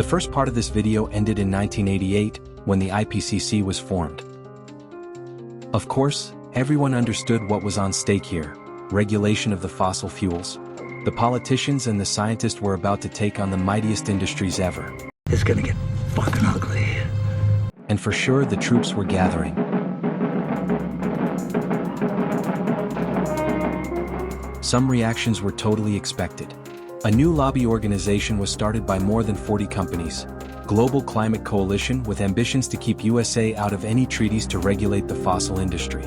The first part of this video ended in 1988, when the IPCC was formed. Of course, everyone understood what was on stake here: regulation of the fossil fuels. The politicians and the scientists were about to take on the mightiest industries ever. It's gonna get fucking ugly. And for sure, the troops were gathering. Some reactions were totally expected. A new lobby organization was started by more than 40 companies, Global Climate Coalition, with ambitions to keep USA out of any treaties to regulate the fossil industry.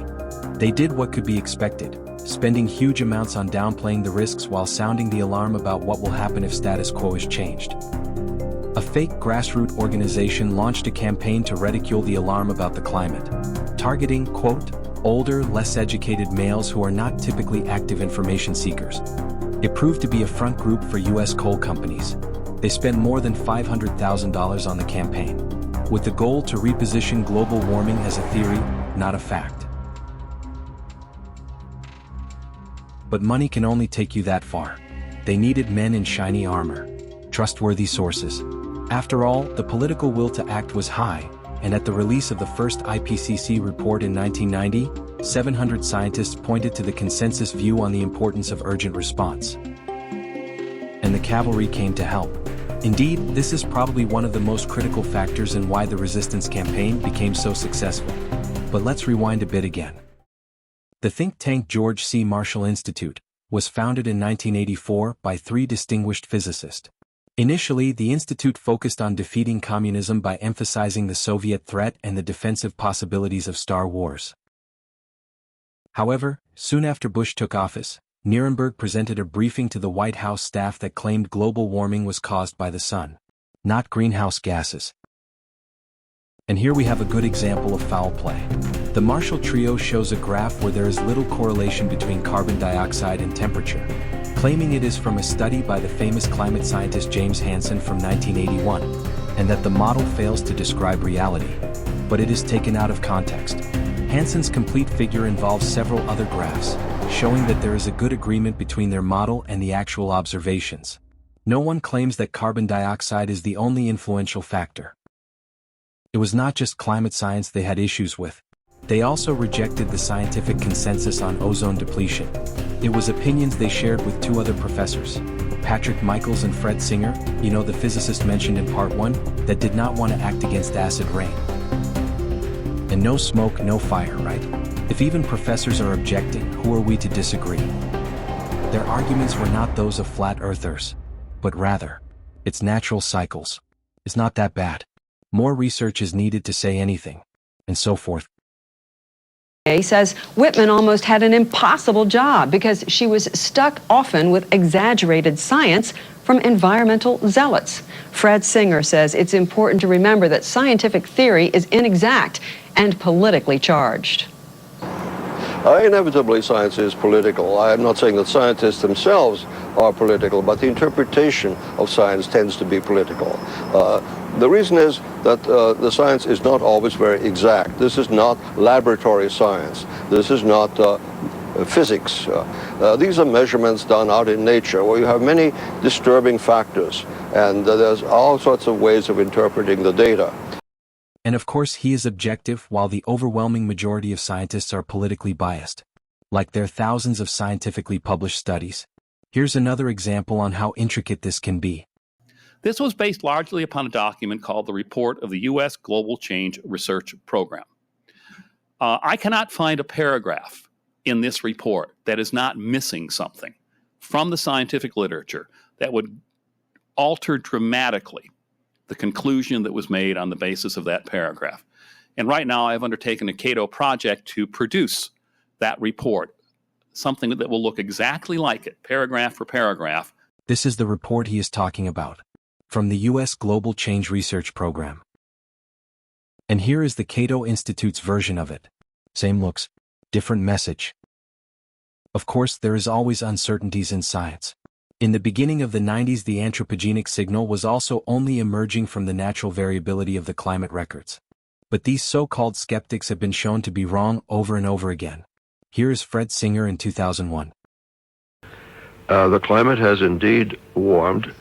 They did what could be expected, spending huge amounts on downplaying the risks while sounding the alarm about what will happen if status quo is changed. A fake grassroots organization launched a campaign to ridicule the alarm about the climate, targeting, quote, older, less educated males who are not typically active information seekers. It proved to be a front group for US coal companies. They spent more than $500,000 on the campaign, with the goal to reposition global warming as a theory, not a fact. But money can only take you that far. They needed men in shiny armor, trustworthy sources. After all, the political will to act was high, and at the release of the first IPCC report in 1990, 700 scientists pointed to the consensus view on the importance of urgent response. And the cavalry came to help. Indeed, this is probably one of the most critical factors in why the resistance campaign became so successful. But let's rewind a bit again. The think tank George C. Marshall Institute was founded in 1984 by 3 distinguished physicists. Initially, the institute focused on defeating communism by emphasizing the Soviet threat and the defensive possibilities of Star Wars. However, soon after Bush took office, Nirenberg presented a briefing to the White House staff that claimed global warming was caused by the sun, not greenhouse gases. And here we have a good example of foul play. The Marshall trio shows a graph where there is little correlation between carbon dioxide and temperature, claiming it is from a study by the famous climate scientist James Hansen from 1981, and that the model fails to describe reality, but it is taken out of context. Hansen's complete figure involves several other graphs, showing that there is a good agreement between their model and the actual observations. No one claims that carbon dioxide is the only influential factor. It was not just climate science they had issues with. They also rejected the scientific consensus on ozone depletion. It was opinions they shared with 2 other professors, Patrick Michaels and Fred Singer, you know, the physicist mentioned in part 1, that did not want to act against acid rain. And no smoke, no fire, right? If even professors are objecting, who are we to disagree? Their arguments were not those of flat earthers, but rather, it's natural cycles. It's not that bad. More research is needed to say anything, and so forth. Says Whitman almost had an impossible job because she was stuck often with exaggerated science from environmental zealots. Fred Singer says it's important to remember that scientific theory is inexact and politically charged. Inevitably, science is political. I'm not saying that scientists themselves are political, but the interpretation of science tends to be political. The reason is that the science is not always very exact. This is not laboratory science. This is not physics. These are measurements done out in nature where you have many disturbing factors, and there's all sorts of ways of interpreting the data. And of course he is objective, while the overwhelming majority of scientists are politically biased. Like their thousands of scientifically published studies. Here's another example on how intricate this can be. This was based largely upon a document called the Report of the U.S. Global Change Research Program. I cannot find a paragraph in this report that is not missing something from the scientific literature that would alter dramatically the conclusion that was made on the basis of that paragraph. And right now I've undertaken a Cato project to produce that report, something that will look exactly like it, paragraph for paragraph. This is the report he is talking about, from the U.S. Global Change Research Program. And here is the Cato Institute's version of it. Same looks, different message. Of course, there is always uncertainties in science. In the beginning of the 90s, the anthropogenic signal was also only emerging from the natural variability of the climate records. But these so-called skeptics have been shown to be wrong over and over again. Here is Fred Singer in 2001. The climate has indeed warmed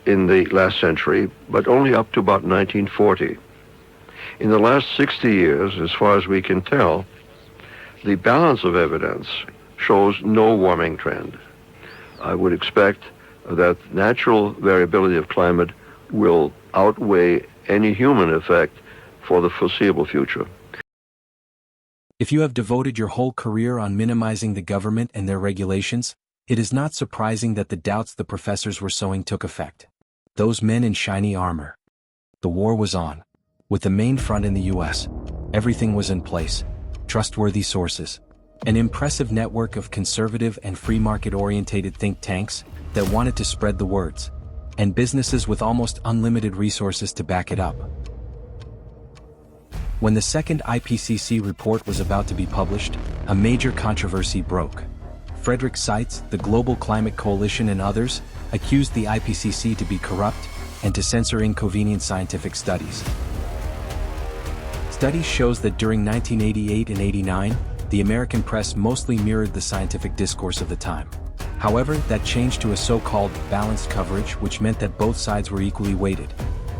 in the last century, but only up to about 1940. In the last 60 years, as far as we can tell, the balance of evidence shows no warming trend. I would expect that natural variability of climate will outweigh any human effect for the foreseeable future. If you have devoted your whole career on minimizing the government and their regulations, it is not surprising that the doubts the professors were sowing took effect. Those men in shiny armor. The war was on. With the main front in the US, everything was in place. Trustworthy sources. An impressive network of conservative and free market-orientated think tanks that wanted to spread the words, and businesses with almost unlimited resources to back it up. When the second IPCC report was about to be published, a major controversy broke. Frederick Seitz, the Global Climate Coalition and others, accused the IPCC to be corrupt and to censor inconvenient scientific studies. Studies shows that during 1988 and 89, the American press mostly mirrored the scientific discourse of the time. However, that changed to a so-called balanced coverage, which meant that both sides were equally weighted.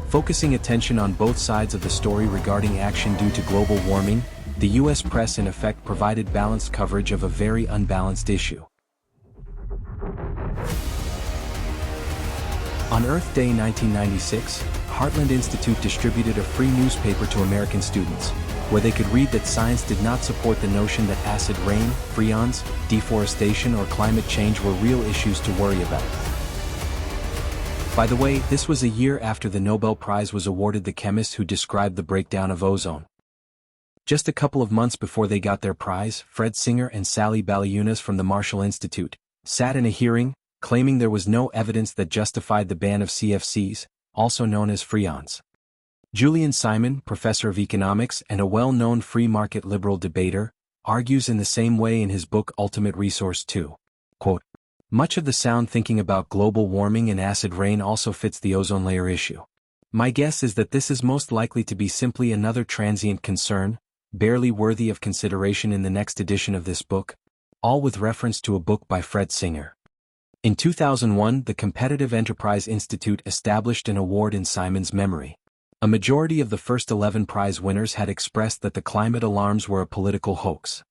Focusing attention on both sides of the story regarding action due to global warming, the US press in effect provided balanced coverage of a very unbalanced issue. On Earth Day 1996, Heartland Institute distributed a free newspaper to American students, where they could read that science did not support the notion that acid rain, freons, deforestation or climate change were real issues to worry about. By the way, this was a year after the Nobel Prize was awarded the chemists who described the breakdown of ozone. Just a couple of months before they got their prize, Fred Singer and Sally Baliunas from the Marshall Institute sat in a hearing, claiming there was no evidence that justified the ban of CFCs, also known as freons. Julian Simon, professor of economics and a well-known free market liberal debater, argues in the same way in his book Ultimate Resource 2. Quote, "Much of the sound thinking about global warming and acid rain also fits the ozone layer issue. My guess is that this is most likely to be simply another transient concern, barely worthy of consideration in the next edition of this book, all with reference to a book by Fred Singer." In 2001, the Competitive Enterprise Institute established an award in Simon's memory. A majority of the first 11 prize winners had expressed that the climate alarms were a political hoax.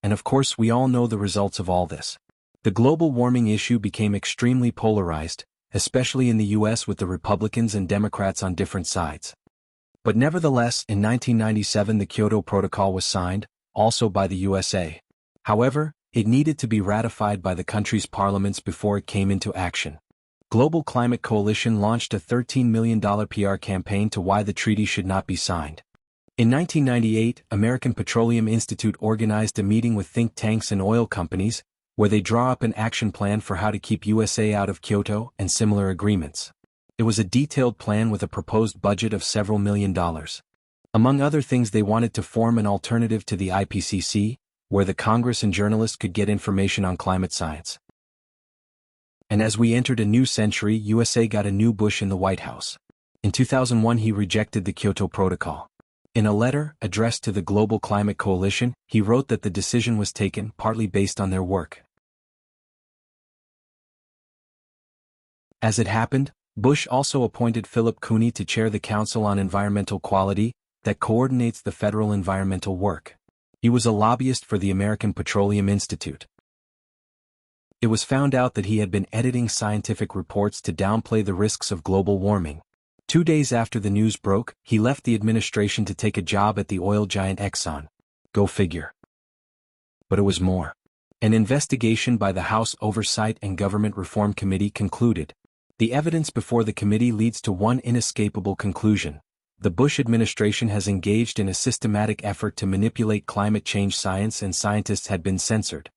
And of course we all know the results of all this. The global warming issue became extremely polarized, especially in the US with the Republicans and Democrats on different sides. But nevertheless, in 1997 the Kyoto Protocol was signed, also by the USA. However, it needed to be ratified by the country's parliaments before it came into action. Global Climate Coalition launched a $13 million PR campaign to why the treaty should not be signed. In 1998, American Petroleum Institute organized a meeting with think tanks and oil companies, where they draw up an action plan for how to keep USA out of Kyoto and similar agreements. It was a detailed plan with a proposed budget of several $million. Among other things, they wanted to form an alternative to the IPCC, where the Congress and journalists could get information on climate science. And as we entered a new century, USA got a new Bush in the White House. In 2001 he rejected the Kyoto Protocol. In a letter addressed to the Global Climate Coalition, he wrote that the decision was taken partly based on their work. As it happened, Bush also appointed Philip Cooney to chair the Council on Environmental Quality that coordinates the federal environmental work. He was a lobbyist for the American Petroleum Institute. It was found out that he had been editing scientific reports to downplay the risks of global warming. 2 days after the news broke, he left the administration to take a job at the oil giant Exxon. Go figure. But it was more. An investigation by the House Oversight and Government Reform Committee concluded. The evidence before the committee leads to one inescapable conclusion. The Bush administration has engaged in a systematic effort to manipulate climate change science, and scientists had been censored.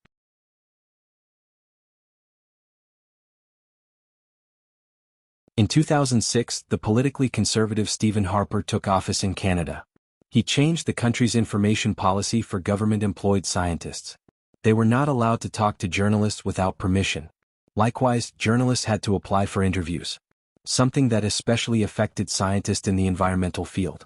In 2006, the politically conservative Stephen Harper took office in Canada. He changed the country's information policy for government-employed scientists. They were not allowed to talk to journalists without permission. Likewise, journalists had to apply for interviews, something that especially affected scientists in the environmental field.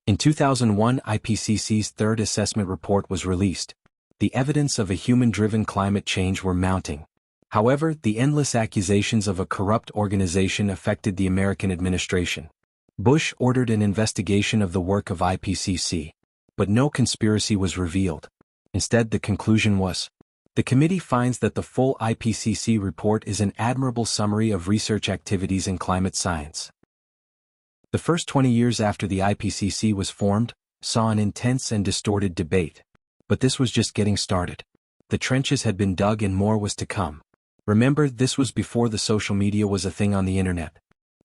In 2001, IPCC's third assessment report was released. The evidence of a human-driven climate change were mounting. However, the endless accusations of a corrupt organization affected the American administration. Bush ordered an investigation of the work of IPCC, but no conspiracy was revealed. Instead, the conclusion was, the committee finds that the full IPCC report is an admirable summary of research activities in climate science. The first 20 years after the IPCC was formed saw an intense and distorted debate. But this was just getting started. The trenches had been dug and more was to come. Remember, this was before the social media was a thing on the internet.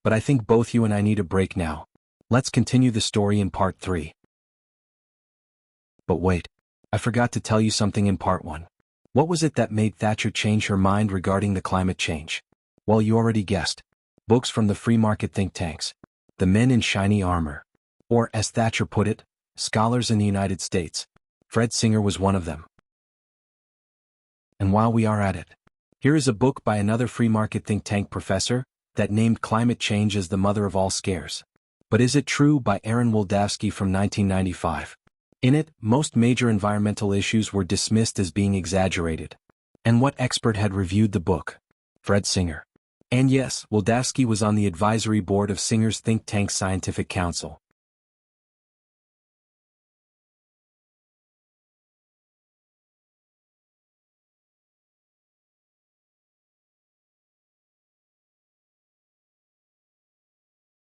But I think both you and I need a break now. Let's continue the story in part 3. But wait, I forgot to tell you something in part 1. What was it that made Thatcher change her mind regarding the climate change? Well, you already guessed. Books from the free market think tanks. The men in shiny armor. Or, as Thatcher put it, scholars in the United States. Fred Singer was one of them. And while we are at it, here is a book by another free market think tank professor that named climate change as the mother of all scares. But Is It True by Aaron Wildavsky from 1995. In it, most major environmental issues were dismissed as being exaggerated. And what expert had reviewed the book? Fred Singer. And yes, Wildavsky was on the advisory board of Singer's think tank Scientific Council.